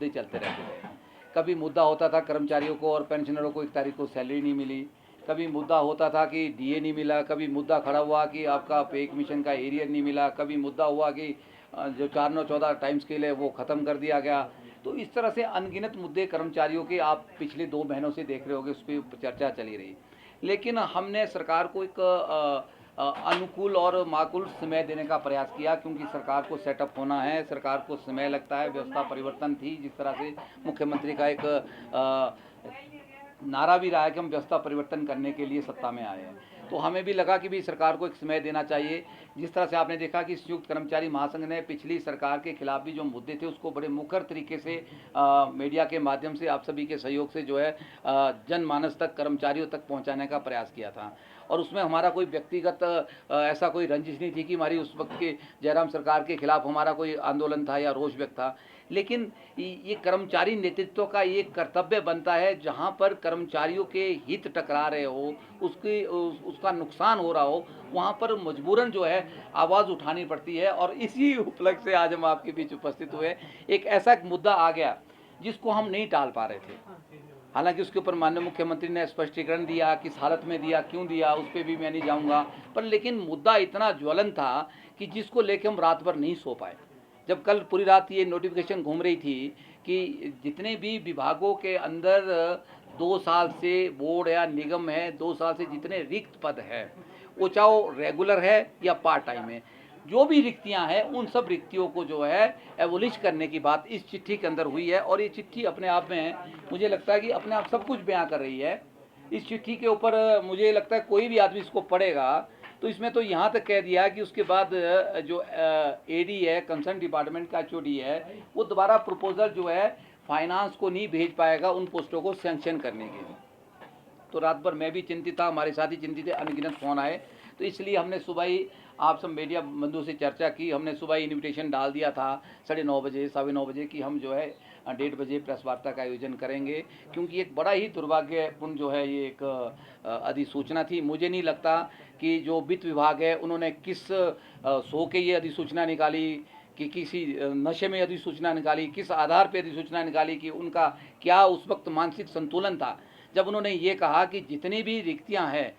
मुद्दे चलते रहते थे। कभी मुद्दा होता था कर्मचारियों को और पेंशनरों को 1 तारीख को सैलरी नहीं मिली, कभी मुद्दा होता था कि डीए नहीं मिला, कभी मुद्दा खड़ा हुआ कि आपका पे कमीशन का एरियर नहीं मिला, कभी मुद्दा हुआ कि जो 4-9-14 टाइम स्केल है वो ख़त्म कर दिया गया। तो इस तरह से अनगिनत मुद्दे कर्मचारियों के आप पिछले 2 महीनों से देख रहे होंगे, उस पर चर्चा चली रही। लेकिन हमने सरकार को एक अनुकूल और माकूल समय देने का प्रयास किया, क्योंकि सरकार को सेटअप होना है, सरकार को समय लगता है, व्यवस्था परिवर्तन थी। जिस तरह से मुख्यमंत्री का एक नारा भी रहा है कि हम व्यवस्था परिवर्तन करने के लिए सत्ता में आए हैं, तो हमें भी लगा कि भी सरकार को एक समय देना चाहिए। जिस तरह से आपने देखा कि संयुक्त कर्मचारी महासंघ ने पिछली सरकार के खिलाफ भी जो मुद्दे थे उसको बड़े मुखर तरीके से मीडिया के माध्यम से आप सभी के सहयोग से जो है जनमानस तक, कर्मचारियों तक पहुंचाने का प्रयास किया था। और उसमें हमारा कोई व्यक्तिगत ऐसा कोई रंजिश नहीं थी कि हमारी उस वक्त के जयराम सरकार के खिलाफ हमारा कोई आंदोलन था या रोष व्यक्त था। लेकिन ये कर्मचारी नेतृत्व का ये कर्तव्य बनता है, जहाँ पर कर्मचारियों के हित टकरा रहे हो, उसका नुकसान हो रहा हो, वहाँ पर मजबूरन जो है आवाज़ उठानी पड़ती है। और इसी उपलक्ष्य से आज हम आपके बीच उपस्थित हुए। एक ऐसा मुद्दा आ गया जिसको हम नहीं टाल पा रहे थे, हालांकि उसके ऊपर माननीय मुख्यमंत्री ने स्पष्टीकरण दिया, किस हालत में दिया, क्यों दिया, उस पर भी मैं नहीं जाऊंगा, पर लेकिन मुद्दा इतना ज्वलन था कि जिसको लेकर हम रात भर नहीं सो पाए। जब कल पूरी रात ये नोटिफिकेशन घूम रही थी कि जितने भी विभागों के अंदर 2 साल से बोर्ड या निगम है, 2 साल से जितने रिक्त पद है, वो चाहे रेगुलर है या पार्ट टाइम है, जो भी रिक्तियां हैं उन सब रिक्तियों को जो है एबोलिश करने की बात इस चिट्ठी के अंदर हुई है। और ये चिट्ठी अपने आप में मुझे लगता है कि अपने आप सब कुछ बयां कर रही है। इस चिट्ठी के ऊपर मुझे लगता है कोई भी आदमी इसको पढ़ेगा तो इसमें तो यहाँ तक कह दिया कि उसके बाद जो एडी है, कंसर्न डिपार्टमेंट का एचओडी है, वो दोबारा प्रपोजल जो है फाइनेंस को नहीं भेज पाएगा उन पोस्टों को सैंक्शन करने के लिए। तो रात भर मैं भी चिंतित था, हमारे साथी चिंतित थे, अनगिनत फ़ोन आए। तो इसलिए हमने सुबह ही आप सब मीडिया बंधु से चर्चा की। हमने सुबह ही इन्विटेशन डाल दिया था 9:30 बजे, 9:15 बजे कि हम जो है 1:30 बजे प्रेस वार्ता का आयोजन करेंगे, क्योंकि एक बड़ा ही दुर्भाग्यपूर्ण जो है ये एक अधिसूचना थी। मुझे नहीं लगता कि जो वित्त विभाग है उन्होंने किस सो के ये अधिसूचना निकाली, कि किसी नशे में अधिसूचना निकाली, किस आधार पर अधिसूचना निकाली, कि उनका क्या उस वक्त मानसिक संतुलन था जब उन्होंने ये कहा कि जितनी भी रिक्तियां हैं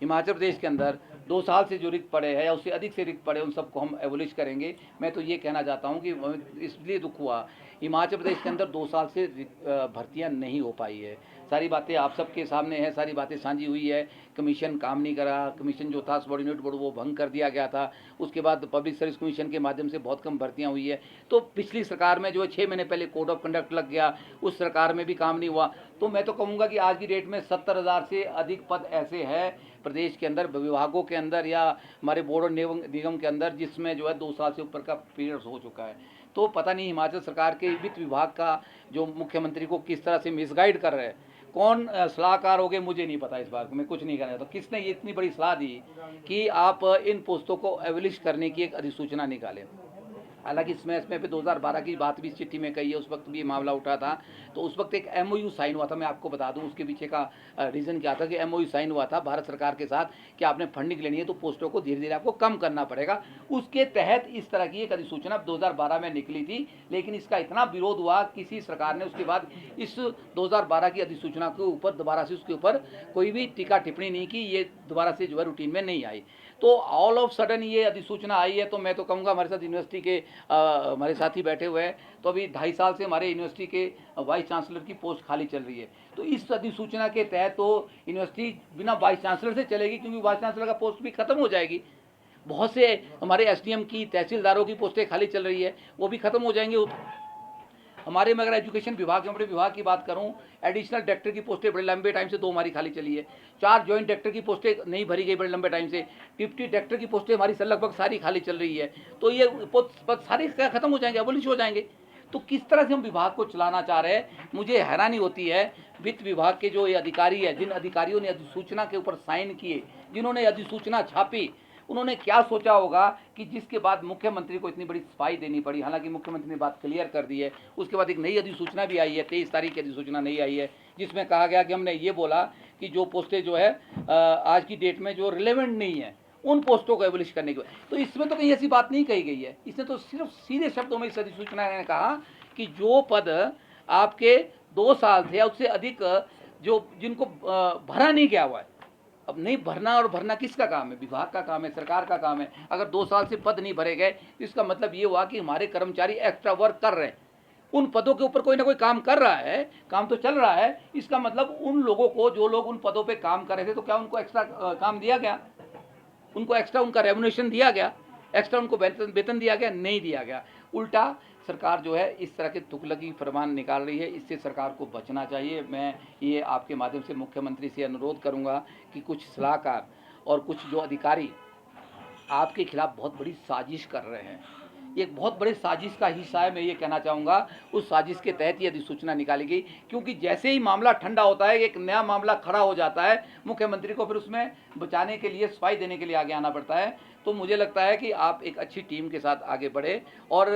हिमाचल प्रदेश के अंदर 2 साल से जो रिक्त पड़े हैं या उससे अधिक से रिक्त पड़े, उन सबको हम एबोलिश करेंगे। मैं तो ये कहना चाहता हूँ कि इसलिए दुख हुआ, हिमाचल प्रदेश के अंदर 2 साल से भर्तियाँ नहीं हो पाई है। सारी बातें आप सबके सामने हैं, सारी बातें साझी हुई है। कमीशन काम नहीं करा, कमीशन जो था सबॉर्डिनेट बोर्ड वो भंग कर दिया गया था। उसके बाद पब्लिक सर्विस कमीशन के माध्यम से बहुत कम भर्तियाँ हुई है। तो पिछली सरकार में जो है 6 महीने पहले कोड ऑफ कंडक्ट लग गया, उस सरकार में भी काम नहीं हुआ। तो मैं तो कहूँगा कि आज की डेट में 70,000 से अधिक पद ऐसे हैं प्रदेश के अंदर, विभागों के अंदर या हमारे बोर्ड और निगम के अंदर, जिसमें जो है 2 साल से ऊपर का पीरियड हो चुका है। तो पता नहीं हिमाचल सरकार के वित्त विभाग का जो मुख्यमंत्री को किस तरह से मिसगाइड कर रहे हैं, कौन सलाहकार हो गए मुझे नहीं पता। इस बार मैं कुछ नहीं कहना, तो किसने ये इतनी बड़ी सलाह दी कि आप इन पोस्टों को एबलिश करने की एक अधिसूचना निकालें। हालांकि इसमें पे 2012 की बात भी इस चिट्ठी में कही है, उस वक्त भी मामला उठा था। तो उस वक्त एक एमओयू साइन हुआ था, मैं आपको बता दूं उसके पीछे का रीज़न क्या था कि एमओयू साइन हुआ था भारत सरकार के साथ कि आपने फंडिंग लेनी है तो पोस्टों को धीरे धीरे आपको कम करना पड़ेगा। उसके तहत इस तरह की एक अधिसूचना 2012 में निकली थी, लेकिन इसका इतना विरोध हुआ किसी सरकार ने उसके बाद इस 2012 की अधिसूचना के ऊपर दोबारा से उसके ऊपर कोई भी टीका टिप्पणी नहीं की, ये दोबारा से जो है रूटीन में नहीं आई। तो ऑल ऑफ सडन ये अधिसूचना आई है। तो मैं तो कहूँगा हमारे साथ यूनिवर्सिटी के हमारे साथी बैठे हुए हैं, तो अभी 2.5 साल से हमारे यूनिवर्सिटी के वाइस चांसलर की पोस्ट खाली चल रही है। तो इस अधिसूचना के तहत तो यूनिवर्सिटी बिना वाइस चांसलर से चलेगी, क्योंकि वाइस चांसलर का पोस्ट भी खत्म हो जाएगी। बहुत से हमारे एसडीएम की, तहसीलदारों की पोस्टें खाली चल रही है, वो भी खत्म हो जाएंगे। हमारे में अगर एजुकेशन विभाग बड़े विभाग की बात करूं, एडिशनल डायरेक्टर की पोस्टें बड़े लंबे टाइम से 2 हमारी खाली चली है। 4 जॉइंट डायरेक्टर की पोस्टें नहीं भरी गई बड़े लंबे टाइम से। डिप्टी डायरेक्टर की पोस्टें हमारी लगभग सारी खाली चल रही है। तो ये पद सारे खत्म हो जाएंगे, एबोलिश हो जाएंगे। तो किस तरह से हम विभाग को चलाना चाह रहे हैं, मुझे हैरानी होती है। वित्त विभाग के जो ये अधिकारी है, जिन अधिकारियों ने अधिसूचना के ऊपर साइन किए, जिन्होंने अधिसूचना छापी, उन्होंने क्या सोचा होगा कि जिसके बाद मुख्यमंत्री को इतनी बड़ी सफाई देनी पड़ी। हालांकि मुख्यमंत्री ने बात क्लियर कर दी है। उसके बाद एक नई अधिसूचना भी आई है, 23 तारीख की अधिसूचना नई आई है, जिसमें कहा गया कि हमने ये बोला कि जो पोस्टें जो है आज की डेट में जो रिलेवेंट नहीं है, उन पोस्टों को एबलिश करने की। तो इसमें तो कहीं ऐसी बात नहीं कही गई है। इसने तो सिर्फ सीधे शब्दों में इस अधिसूचना ने कहा कि जो पद आपके 2 साल थे या उससे अधिक जो जिनको भरा नहीं गया हुआ है। अब नहीं भरना, और भरना किसका काम है? विभाग का काम है, सरकार का काम है। अगर 2 साल से पद नहीं भरे गए तो इसका मतलब ये हुआ कि हमारे कर्मचारी एक्स्ट्रा वर्क कर रहे हैं। उन पदों के ऊपर कोई ना कोई काम कर रहा है, काम तो चल रहा है। इसका मतलब उन लोगों को, जो लोग उन पदों पे काम कर रहे थे, तो क्या उनको एक्स्ट्रा काम दिया गया? उनको एक्स्ट्रा उनका रेम्युनरेशन दिया गया? एक्स्ट्रा उनको वेतन दिया गया? नहीं दिया गया। उल्टा सरकार जो है इस तरह के तुगलकी फरमान निकाल रही है। इससे सरकार को बचना चाहिए। मैं ये आपके माध्यम से मुख्यमंत्री से अनुरोध करूंगा कि कुछ सलाहकार और कुछ जो अधिकारी आपके खिलाफ बहुत बड़ी साजिश कर रहे हैं, एक बहुत बड़े साजिश का हिस्सा है। मैं ये कहना चाहूँगा, उस साजिश के तहत ये अधिसूचना निकाली गई, क्योंकि जैसे ही मामला ठंडा होता है, एक नया मामला खड़ा हो जाता है, मुख्यमंत्री को फिर उसमें बचाने के लिए, सफाई देने के लिए आगे आना पड़ता है। तो मुझे लगता है कि आप एक अच्छी टीम के साथ आगे बढ़े। और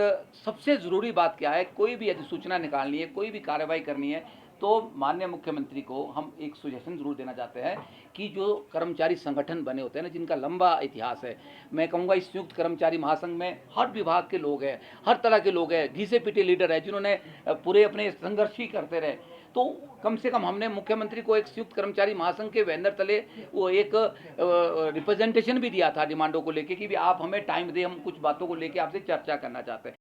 सबसे ज़रूरी बात क्या है, कोई भी अधिसूचना निकालनी है, कोई भी कार्रवाई करनी है, तो माननीय मुख्यमंत्री को हम एक सजेशन जरूर देना चाहते हैं कि जो कर्मचारी संगठन बने होते हैं ना, जिनका लंबा इतिहास है, मैं कहूँगा इस संयुक्त कर्मचारी महासंघ में हर विभाग के लोग हैं, हर तरह के लोग हैं, घिसे पिटे लीडर है, जिन्होंने पूरे अपने संघर्ष ही करते रहे। तो कम से कम हमने मुख्यमंत्री को एक संयुक्त कर्मचारी महासंघ के बैनर तले वो एक रिप्रेजेंटेशन भी दिया था डिमांडों को लेके कि भी आप हमें टाइम दें, हम कुछ बातों को लेके आपसे चर्चा करना चाहते हैं।